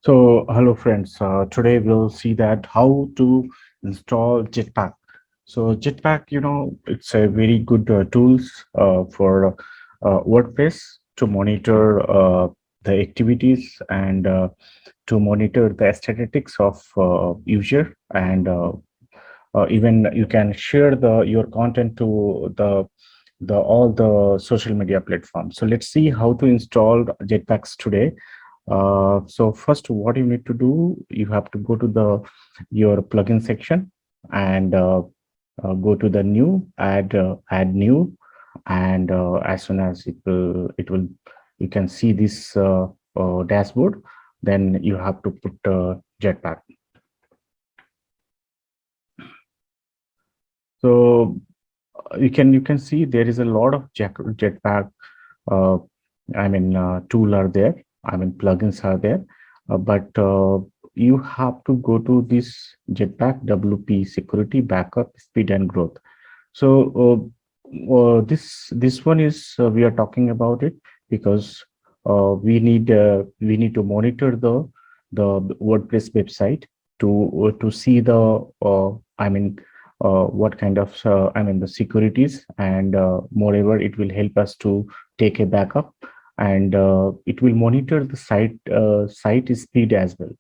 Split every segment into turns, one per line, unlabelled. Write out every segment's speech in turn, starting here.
So, hello friends. Today we'll see that how to install Jetpack. So, Jetpack, it's a very good tools for WordPress to monitor the activities and to monitor the statistics of user, and even you can share your content to the all the social media platforms. So let's see how to install Jetpacks today. So first, what you need to do, you have to go to your plugin section and go to the new, add new, and as soon as it will you can see this dashboard. Then you have to put Jetpack. So you can see there is a lot of Jetpack. Uh, tool are there. Plugins are there, but you have to go to this Jetpack WP security, backup, speed, and growth. So this one is we are talking about it because we need to monitor the WordPress website to see the what kind of the securities, and moreover it will help us to take a backup, and it will monitor the site speed as well.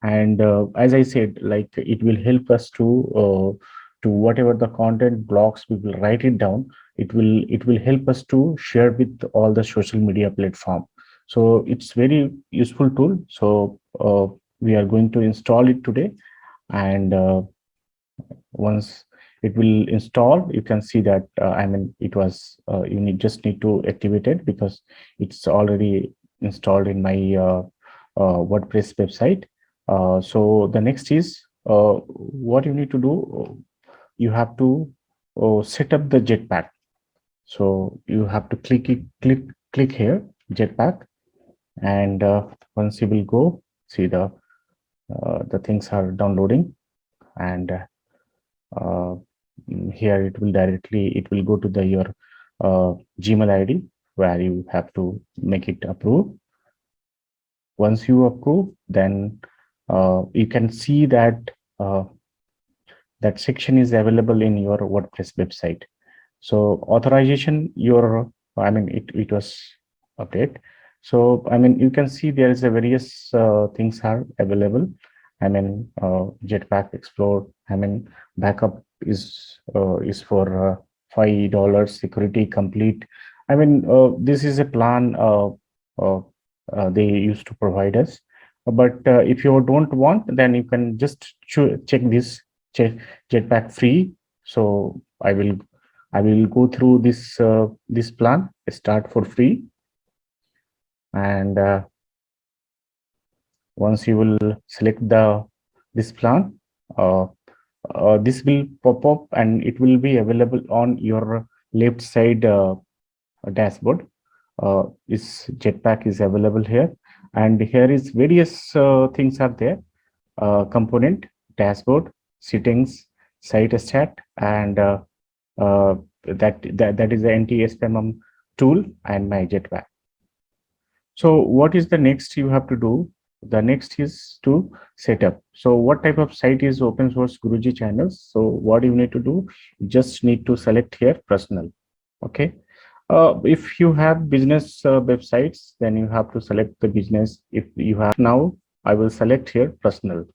And as I said, like, it will help us to whatever the content blocks we will write it down. It will help us to share with all the social media platform. So it's very useful tool. So we are going to install it today, and once it will install, you can see that it was just need to activate it because it's already installed in my WordPress website. So the next is what you need to do. You have to set up the Jetpack. So you have to click here, Jetpack, and once you will go, see the things are downloading, and uh, here it will go to your Gmail ID, where you have to make it approve. Once you approve, then you can see that uh, that section is available in your WordPress website. So authorization, it was update. So you can see there is a various things are available. Jetpack Explore. Backup is for $5. Security complete. This is a plan uh, they used to provide us. But if you don't want, then you can just check this Jetpack free. So I will go through this plan, start for free, and once you will select this plan, uh, this will pop up and it will be available on your left side dashboard. This Jetpack is available here, and here is various things are there: component, dashboard, settings, site stat, and uh, that is the anti-spam tool and my Jetpack. So what is the next you have to do? The next is to set up. So what type of site is open source Guruji channels? So what you need to do, you just need to select here personal. Okay. If you have business websites, then you have to select the business. If you have, now I will select here personal.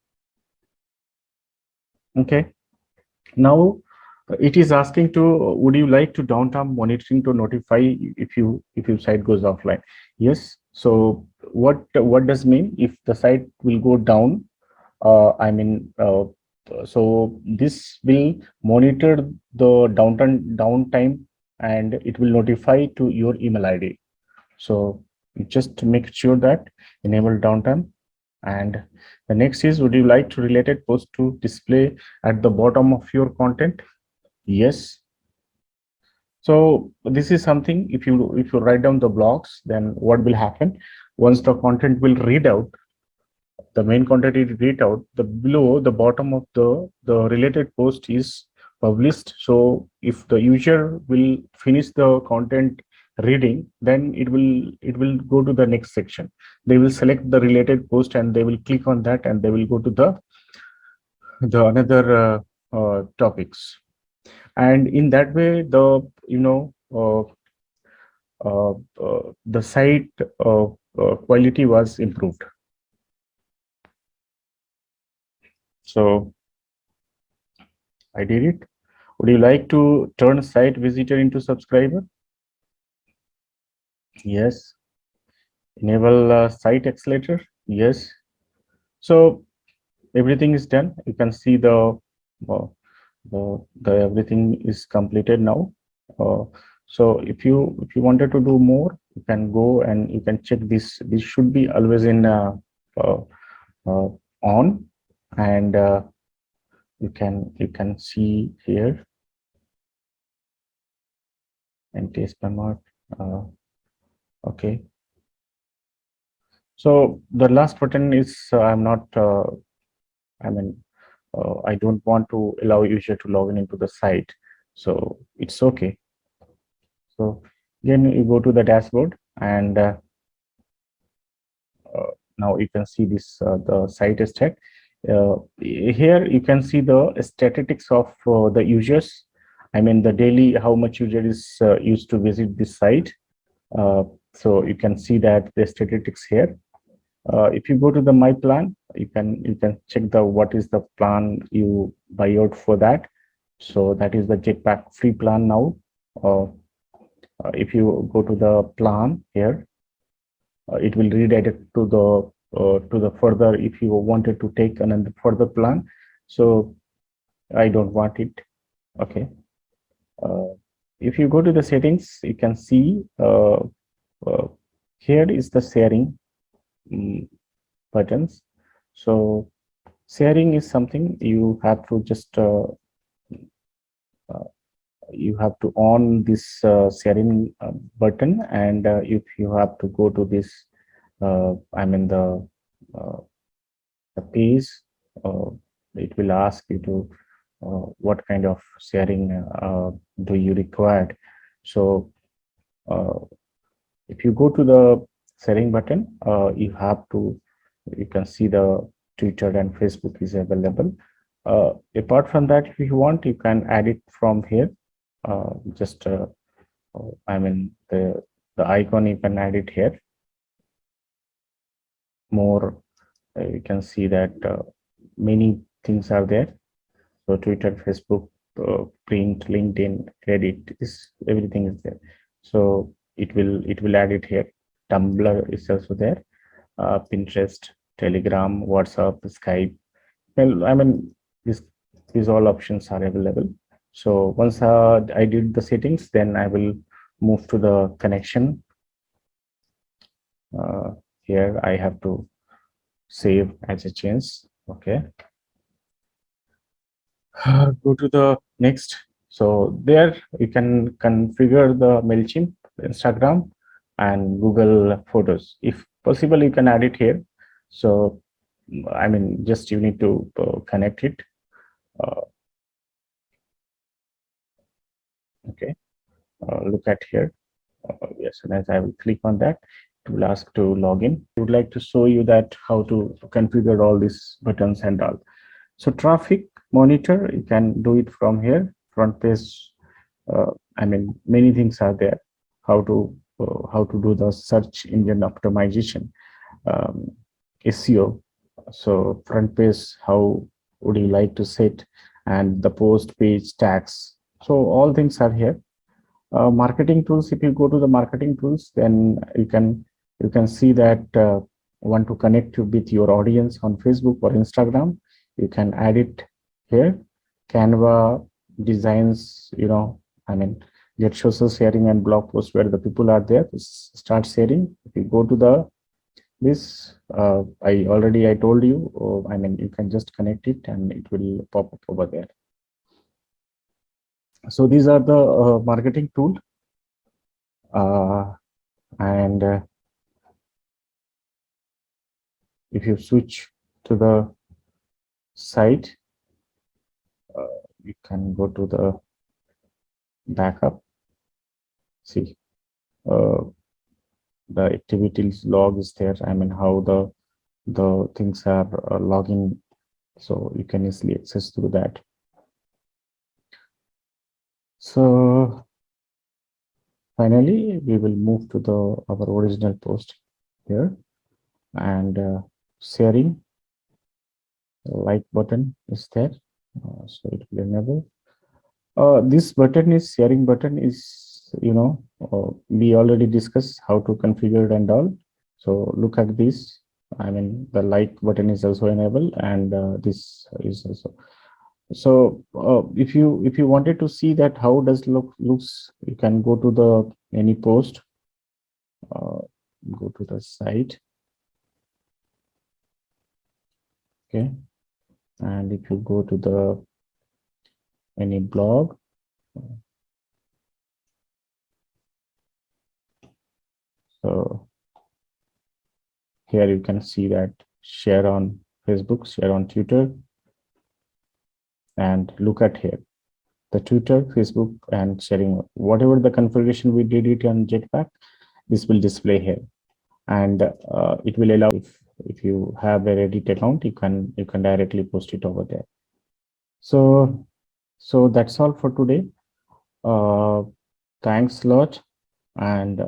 Okay. Now it is asking to, would you like to downtime monitoring to notify if your site goes offline? Yes. So what does mean if the site will go down? So this will monitor the downtime, and it will notify to your email ID. So just make sure that enable downtime. And the next is, would you like to related post to display at the bottom of your content? Yes. So this is something, if you write down the blocks, then what will happen? Once the content will read out, the main content is read out, the below the bottom of the related post is published. So if the user will finish the content reading, then it will go to the next section. They will select the related post and they will click on that and they will go to the another topics. And in that way, the site quality was improved. So I did it. Would you like to turn site visitor into subscriber? Yes. Enable site accelerator? Yes. So everything is done. You can see uh, the everything is completed now. Uh, so if you wanted to do more, you can go and you can check this. This should be always in uh, uh, on, and you can see here and taste spammer. Okay. So the last button is I'm not. I mean, I don't want to allow user to log in into the site, so it's okay. So again, you go to the dashboard, and now you can see this the site is checked. Here you can see the statistics of the users. I mean, the daily how much user is used to visit this site. So you can see that the statistics here. If you go to the my plan, you can check the what is the plan you buy out for that. So that is the Jetpack free plan now. If you go to the plan here, it will redirect to the further if you wanted to take another further plan. So I don't want it. Okay. Uh, if you go to the settings, you can see uh, here is the sharing buttons. So sharing is something you have to just uh, you have to on this sharing button, and if you have to go to this I mean uh, the page, uh, it will ask you to what kind of sharing do you require. So uh, if you go to the sharing button, you can see the Twitter and Facebook is available. Apart from that, if you want, you can add it from here. Just I mean the icon, you can add it here. More, you can see that many things are there. So Twitter, Facebook, print, LinkedIn, Reddit, is everything is there. So it will add it here. Tumblr is also there. Pinterest, Telegram, WhatsApp, Skype. Well, I mean, these all options are available. So once I did the settings, then I will move to the connection. Here I have to save as a change. Okay. Go to the next. So there you can configure the MailChimp, Instagram, and Google Photos. If possible, you can add it here. So I mean, just you need to connect it. Okay. Look at here. Yes, and as I will click on that, it will ask to log in. I would like to show you that how to configure all these buttons and all. So traffic monitor, you can do it from here. Front page, I mean, many things are there. How to do the search engine optimization, SEO. So front page, how would you like to set, and the post page tags. So all things are here. Marketing tools, if you go to the marketing tools, then you can see that want to connect with your audience on Facebook or Instagram, you can add it here. Canva designs, I mean, get social sharing and blog posts where the people are there to start sharing. If you go to the this, I told you, I mean, you can just connect it and it will pop up over there. So these are the marketing tool. And if you switch to the site, you can go to the backup. See, uh, the activities log is there. I mean, how the things are logging, so you can easily access through that. So finally, we will move to our original post here, and sharing like button is there. So it will enable. This button is sharing button is, we already discussed how to configure it and all. So look at this. I mean, the like button is also enabled, and this is also. So if you wanted to see that how does looks, you can go to the any post, uh, go to the site, okay, and if you go to the any blog, so here you can see that share on Facebook, share on Twitter, and look at here the Twitter, Facebook, and sharing. Whatever the configuration we did it on Jetpack, this will display here, and it will allow, if you have a Reddit account, you can directly post it over there. So that's all for today. Thanks a lot, and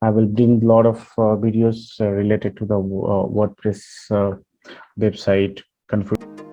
I will bring a lot of videos related to the WordPress website configuration.